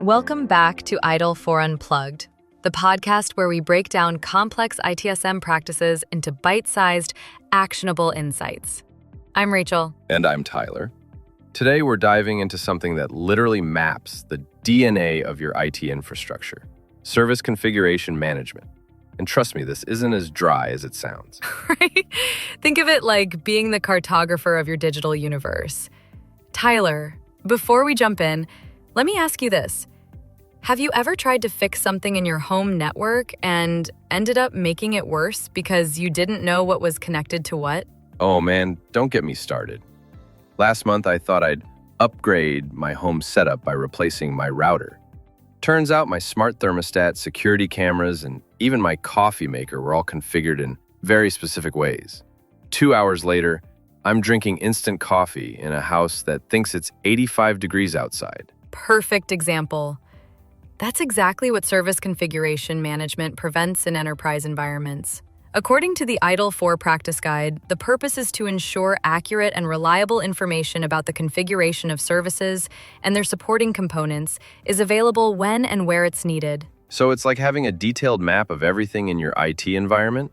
Welcome back to ITIL for Unplugged, the podcast where we break down complex ITSM practices into bite-sized, actionable insights. I'm Rachel. And I'm Tyler. Today we're diving into something that literally maps the DNA of your IT infrastructure, service configuration management. And trust me, this isn't as dry as it sounds. Right? Think of it like being the cartographer of your digital universe. Tyler, before we jump in, let me ask you this. Have you ever tried to fix something in your home network and ended up making it worse because you didn't know what was connected to what? Oh man, don't get me started. Last month I thought I'd upgrade my home setup by replacing my router. Turns out my smart thermostat, security cameras, and even my coffee maker were all configured in very specific ways. 2 hours later, I'm drinking instant coffee in a house that thinks it's 85 degrees outside. Perfect example. That's exactly what service configuration management prevents in enterprise environments. According to the ITIL 4 practice guide, the purpose is to ensure accurate and reliable information about the configuration of services and their supporting components is available when and where it's needed. So it's like having a detailed map of everything in your IT environment?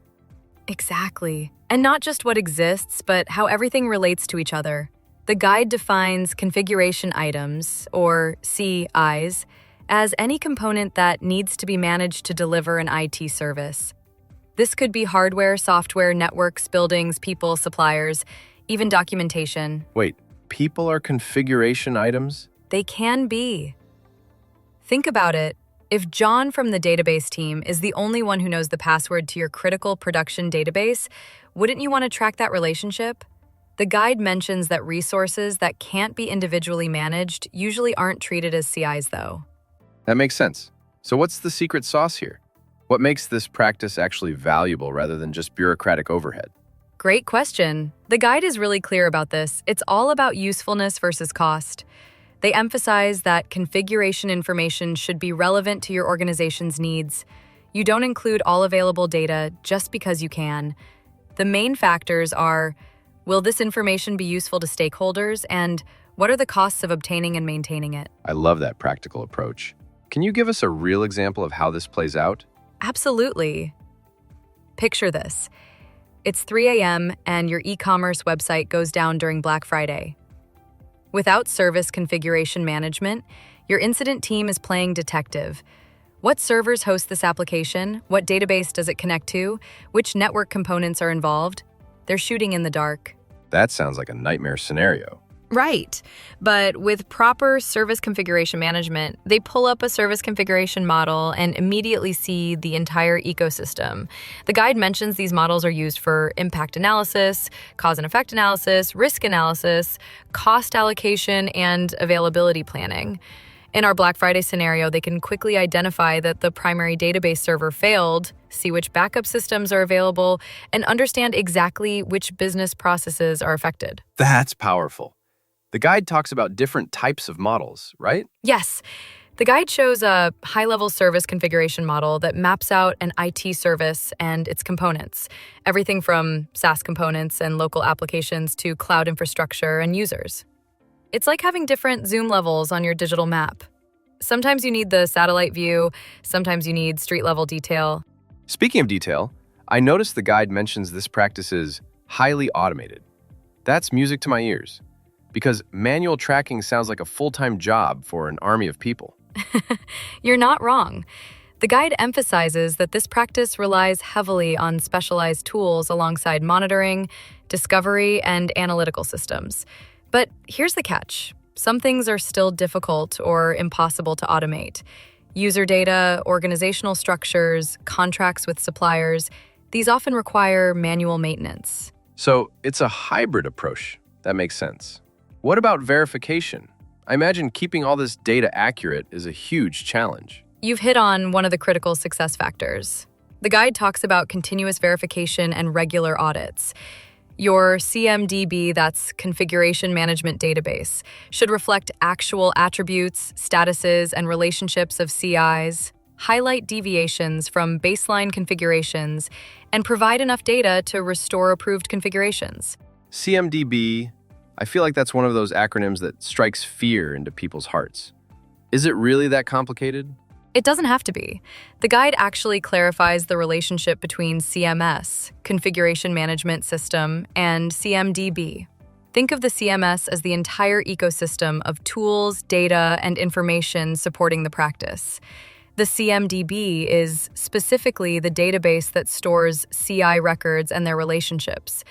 Exactly. And not just what exists, but how everything relates to each other. The guide defines configuration items, or CIs, as any component that needs to be managed to deliver an IT service. This could be hardware, software, networks, buildings, people, suppliers, even documentation. Wait, people are configuration items? They can be. Think about it. If John from the database team is the only one who knows the password to your critical production database, wouldn't you want to track that relationship? The guide mentions that resources that can't be individually managed usually aren't treated as CIs, though. That makes sense. So what's the secret sauce here? What makes this practice actually valuable rather than just bureaucratic overhead? Great question. The guide is really clear about this. It's all about usefulness versus cost. They emphasize that configuration information should be relevant to your organization's needs. You don't include all available data just because you can. The main factors are, will this information be useful to stakeholders, and what are the costs of obtaining and maintaining it? I love that practical approach. Can you give us a real example of how this plays out? Absolutely. Picture this. It's 3 a.m. and your e-commerce website goes down during Black Friday. Without service configuration management, your incident team is playing detective. What servers host this application? What database does it connect to? Which network components are involved? They're shooting in the dark. That sounds like a nightmare scenario. Right. But with proper service configuration management, they pull up a service configuration model and immediately see the entire ecosystem. The guide mentions these models are used for impact analysis, cause and effect analysis, risk analysis, cost allocation, and availability planning. In our Black Friday scenario, they can quickly identify that the primary database server failed, see which backup systems are available, and understand exactly which business processes are affected. That's powerful. The guide talks about different types of models, right? Yes. The guide shows a high-level service configuration model that maps out an IT service and its components, everything from SaaS components and local applications to cloud infrastructure and users. It's like having different zoom levels on your digital map. Sometimes you need the satellite view, sometimes you need street-level detail. Speaking of detail, I noticed the guide mentions this practice is highly automated. That's music to my ears, because manual tracking sounds like a full-time job for an army of people. You're not wrong. The guide emphasizes that this practice relies heavily on specialized tools alongside monitoring, discovery, and analytical systems. But here's the catch. Some things are still difficult or impossible to automate. User data, organizational structures, contracts with suppliers, these often require manual maintenance. So it's a hybrid approach. That makes sense. What about verification? I imagine keeping all this data accurate is a huge challenge. You've hit on one of the critical success factors. The guide talks about continuous verification and regular audits. Your CMDB, that's Configuration Management Database, should reflect actual attributes, statuses, and relationships of CIs, highlight deviations from baseline configurations, and provide enough data to restore approved configurations. CMDB, I feel like that's one of those acronyms that strikes fear into people's hearts. Is it really that complicated? It doesn't have to be. The guide actually clarifies the relationship between CMS, Configuration Management System, and CMDB. Think of the CMS as the entire ecosystem of tools, data, and information supporting the practice. The CMDB is specifically the database that stores CI records and their relationships.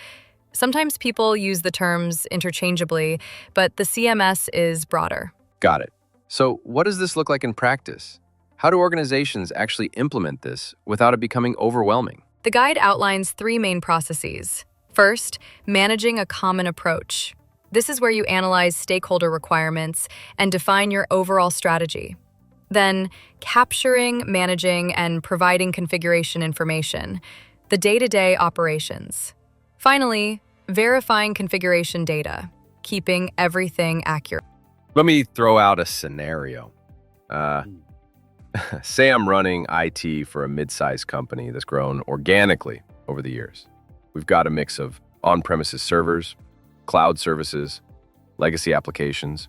Sometimes people use the terms interchangeably, but the CMS is broader. Got it. So what does this look like in practice? How do organizations actually implement this without it becoming overwhelming? The guide outlines 3 main processes. First, managing a common approach. This is where you analyze stakeholder requirements and define your overall strategy. Then, capturing, managing, and providing configuration information, the day-to-day operations. Finally, verifying configuration data, keeping everything accurate. Let me throw out a scenario. Say I'm running IT for a mid-sized company that's grown organically over the years. We've got a mix of on-premises servers, cloud services, legacy applications,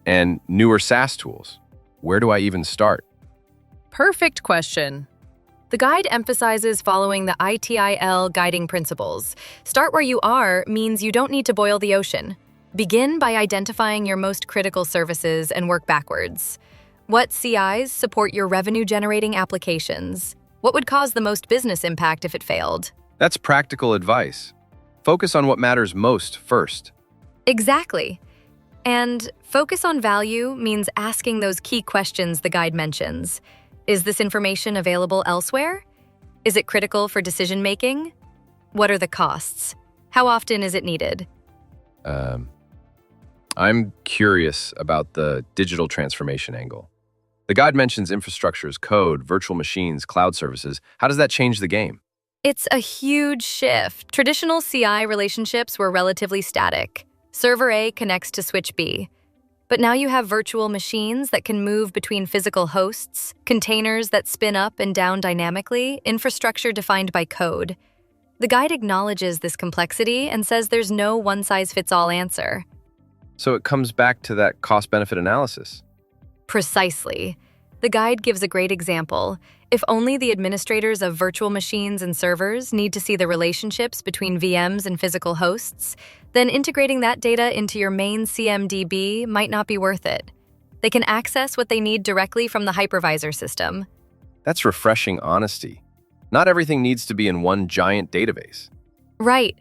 and newer SaaS tools. Where do I even start? Perfect question. The guide emphasizes following the ITIL guiding principles. Start where you are means you don't need to boil the ocean. Begin by identifying your most critical services and work backwards. What CIs support your revenue-generating applications? What would cause the most business impact if it failed? That's practical advice. Focus on what matters most first. Exactly. And focus on value means asking those key questions the guide mentions. Is this information available elsewhere? Is it critical for decision-making? What are the costs? How often is it needed? I'm curious about the digital transformation angle. The guide mentions infrastructure as code, virtual machines, cloud services. How does that change the game? It's a huge shift. Traditional CI relationships were relatively static. Server A connects to switch B. But now you have virtual machines that can move between physical hosts, containers that spin up and down dynamically, infrastructure defined by code. The guide acknowledges this complexity and says there's no one-size-fits-all answer. So it comes back to that cost-benefit analysis. Precisely. The guide gives a great example. If only the administrators of virtual machines and servers need to see the relationships between VMs and physical hosts, then integrating that data into your main CMDB might not be worth it. They can access what they need directly from the hypervisor system. That's refreshing honesty. Not everything needs to be in one giant database. Right.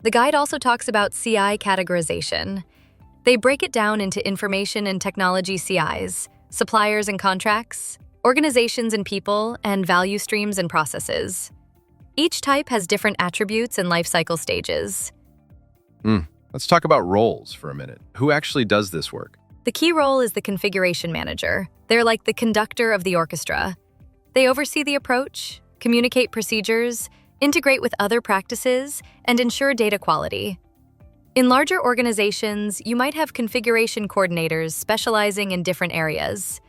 The guide also talks about CI categorization. They break it down into information and technology CIs, suppliers and contracts, organizations and people, and value streams and processes. Each type has different attributes and lifecycle stages. Let's talk about roles for a minute. Who actually does this work? The key role is the configuration manager. They're like the conductor of the orchestra. They oversee the approach, communicate procedures, integrate with other practices, and ensure data quality. In larger organizations, you might have configuration coordinators specializing in different areas.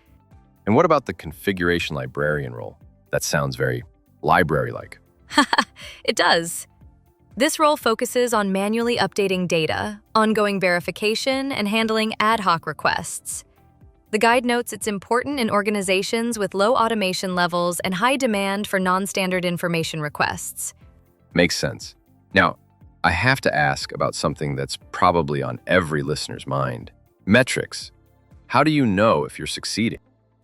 And what about the configuration librarian role? That sounds very library-like. It does. This role focuses on manually updating data, ongoing verification, and handling ad hoc requests. The guide notes it's important in organizations with low automation levels and high demand for non-standard information requests. Makes sense. Now, I have to ask about something that's probably on every listener's mind. Metrics. How do you know if you're succeeding?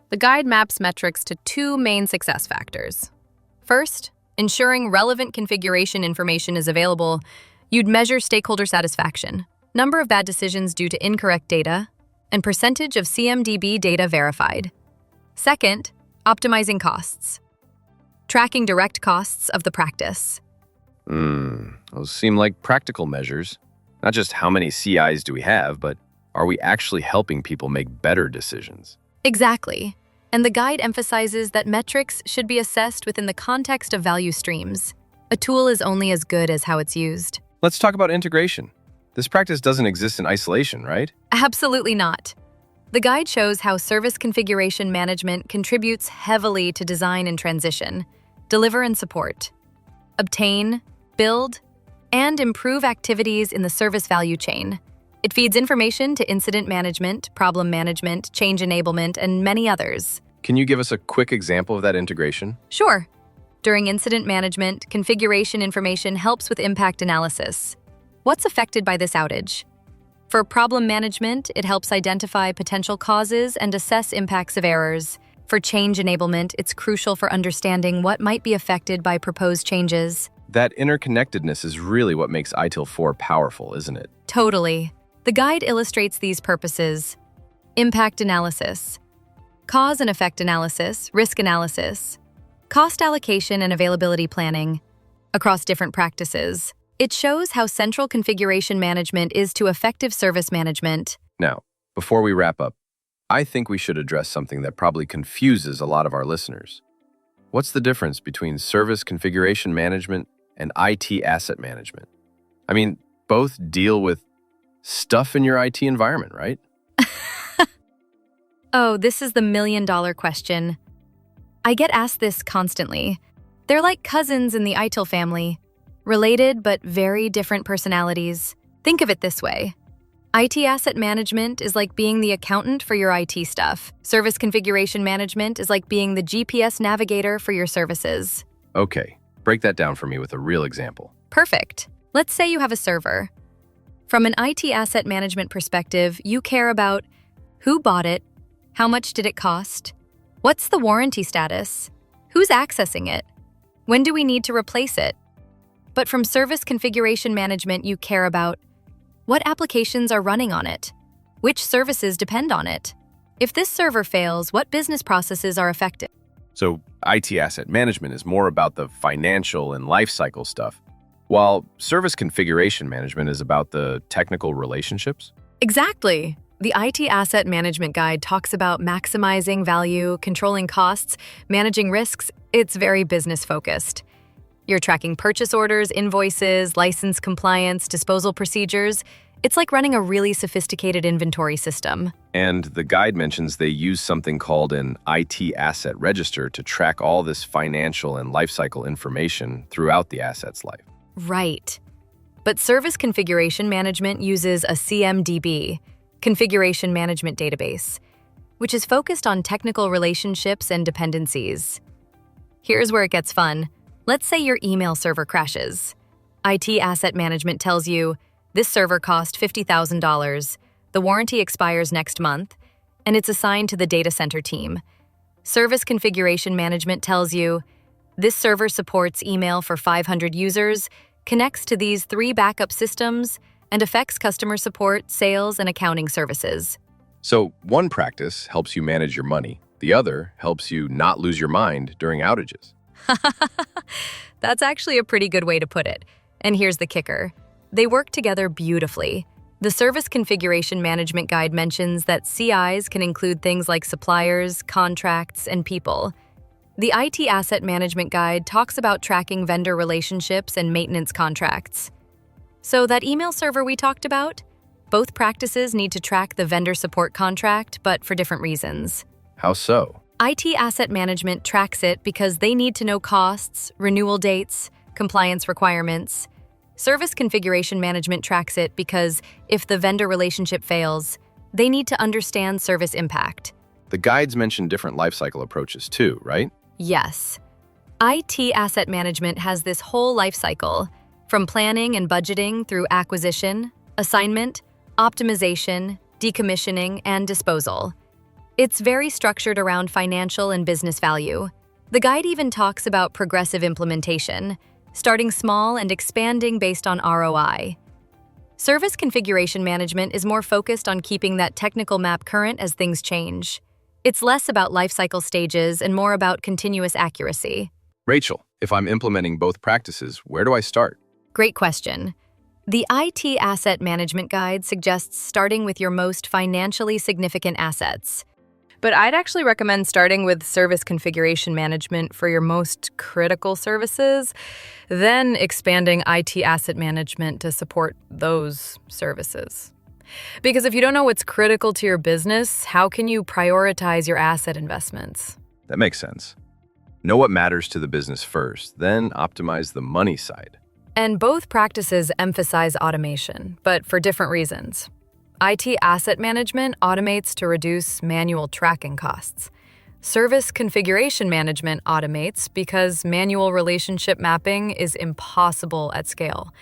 The guide maps metrics to 2 main success factors. First, ensuring relevant configuration information is available. You'd measure stakeholder satisfaction, number of bad decisions due to incorrect data, and percentage of CMDB data verified. Second, optimizing costs. Tracking direct costs of the practice. Those seem like practical measures. Not just how many CIs do we have, but are we actually helping people make better decisions? Exactly. And the guide emphasizes that metrics should be assessed within the context of value streams. A tool is only as good as how it's used. Let's talk about integration. This practice doesn't exist in isolation, right? Absolutely not. The guide shows how service configuration management contributes heavily to design and transition, deliver and support, obtain, build, and improve activities in the service value chain. It feeds information to incident management, problem management, change enablement, and many others. Can you give us a quick example of that integration? Sure. During incident management, configuration information helps with impact analysis. What's affected by this outage? For problem management, it helps identify potential causes and assess impacts of errors. For change enablement, it's crucial for understanding what might be affected by proposed changes. That interconnectedness is really what makes ITIL 4 powerful, isn't it? Totally. The guide illustrates these purposes. Impact analysis, cause and effect analysis, risk analysis, cost allocation and availability planning across different practices. It shows how central configuration management is to effective service management. Now, before we wrap up, I think we should address something that probably confuses a lot of our listeners. What's the difference between service configuration management and IT asset management? I mean, both deal with stuff in your IT environment, right? Oh, this is the million-dollar question. I get asked this constantly. They're like cousins in the ITIL family, related but very different personalities. Think of it this way. IT asset management is like being the accountant for your IT stuff. Service configuration management is like being the GPS navigator for your services. Okay, break that down for me with a real example. Perfect. Let's say you have a server. From an IT asset management perspective, you care about who bought it, how much did it cost, what's the warranty status, who's accessing it, when do we need to replace it. But from service configuration management, you care about what applications are running on it, which services depend on it. If this server fails, what business processes are affected? So IT asset management is more about the financial and lifecycle stuff, while service configuration management is about the technical relationships? Exactly. The IT Asset Management Guide talks about maximizing value, controlling costs, managing risks. It's very business-focused. You're tracking purchase orders, invoices, license compliance, disposal procedures. It's like running a really sophisticated inventory system. And the guide mentions they use something called an IT asset register to track all this financial and lifecycle information throughout the asset's life. Right. But service configuration management uses a CMDB, Configuration Management Database, which is focused on technical relationships and dependencies. Here's where it gets fun. Let's say your email server crashes. IT Asset Management tells you, this server cost $50,000, the warranty expires next month, and it's assigned to the data center team. Service Configuration Management tells you, this server supports email for 500 users, connects to these 3 backup systems, and affects customer support, sales, and accounting services. So one practice helps you manage your money. The other helps you not lose your mind during outages. That's actually a pretty good way to put it. And here's the kicker. They work together beautifully. The Service Configuration Management Guide mentions that CIs can include things like suppliers, contracts, and people. The IT Asset Management Guide talks about tracking vendor relationships and maintenance contracts. So that email server we talked about, both practices need to track the vendor support contract, but for different reasons. How so? IT Asset Management tracks it because they need to know costs, renewal dates, compliance requirements. Service Configuration Management tracks it because if the vendor relationship fails, they need to understand service impact. The guides mention different lifecycle approaches too, right? Yes. IT Asset Management has this whole life cycle, from planning and budgeting through acquisition, assignment, optimization, decommissioning, and disposal. It's very structured around financial and business value. The guide even talks about progressive implementation, starting small and expanding based on ROI. Service Configuration Management is more focused on keeping that technical map current as things change. It's less about lifecycle stages and more about continuous accuracy. Rachel, if I'm implementing both practices, where do I start? Great question. The IT Asset Management Guide suggests starting with your most financially significant assets. But I'd actually recommend starting with Service Configuration Management for your most critical services, then expanding IT Asset Management to support those services. Because if you don't know what's critical to your business, how can you prioritize your asset investments? That makes sense. Know what matters to the business first, then optimize the money side. And both practices emphasize automation, but for different reasons. IT asset management automates to reduce manual tracking costs. Service configuration management automates because manual relationship mapping is impossible at scale,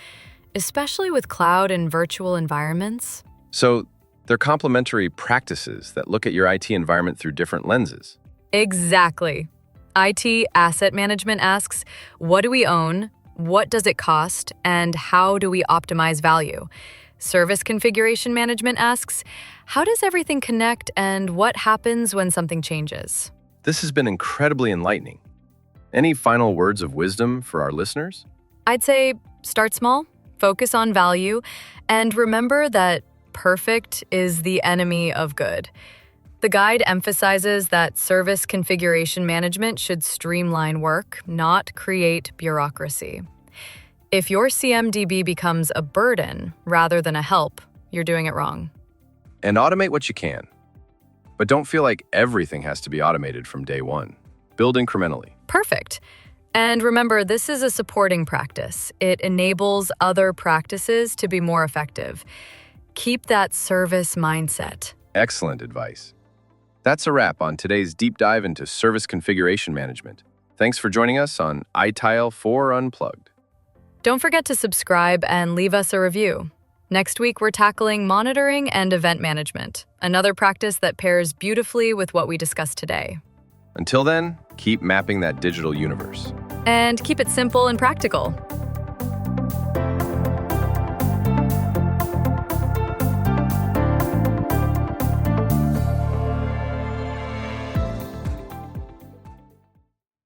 especially with cloud and virtual environments. So they're complementary practices that look at your IT environment through different lenses. Exactly. IT asset management asks, what do we own, what does it cost, and how do we optimize value? Service configuration management asks, how does everything connect and what happens when something changes? This has been incredibly enlightening. Any final words of wisdom for our listeners? I'd say start small, focus on value, and remember that perfect is the enemy of good. The guide emphasizes that service configuration management should streamline work, not create bureaucracy. If your CMDB becomes a burden rather than a help, you're doing it wrong. And automate what you can. But don't feel like everything has to be automated from day one. Build incrementally. Perfect. And remember, this is a supporting practice. It enables other practices to be more effective. Keep that service mindset. Excellent advice. That's a wrap on today's deep dive into service configuration management. Thanks for joining us on ITIL for Unplugged. Don't forget to subscribe and leave us a review. Next week, we're tackling monitoring and event management, another practice that pairs beautifully with what we discussed today. Until then, keep mapping that digital universe. And keep it simple and practical.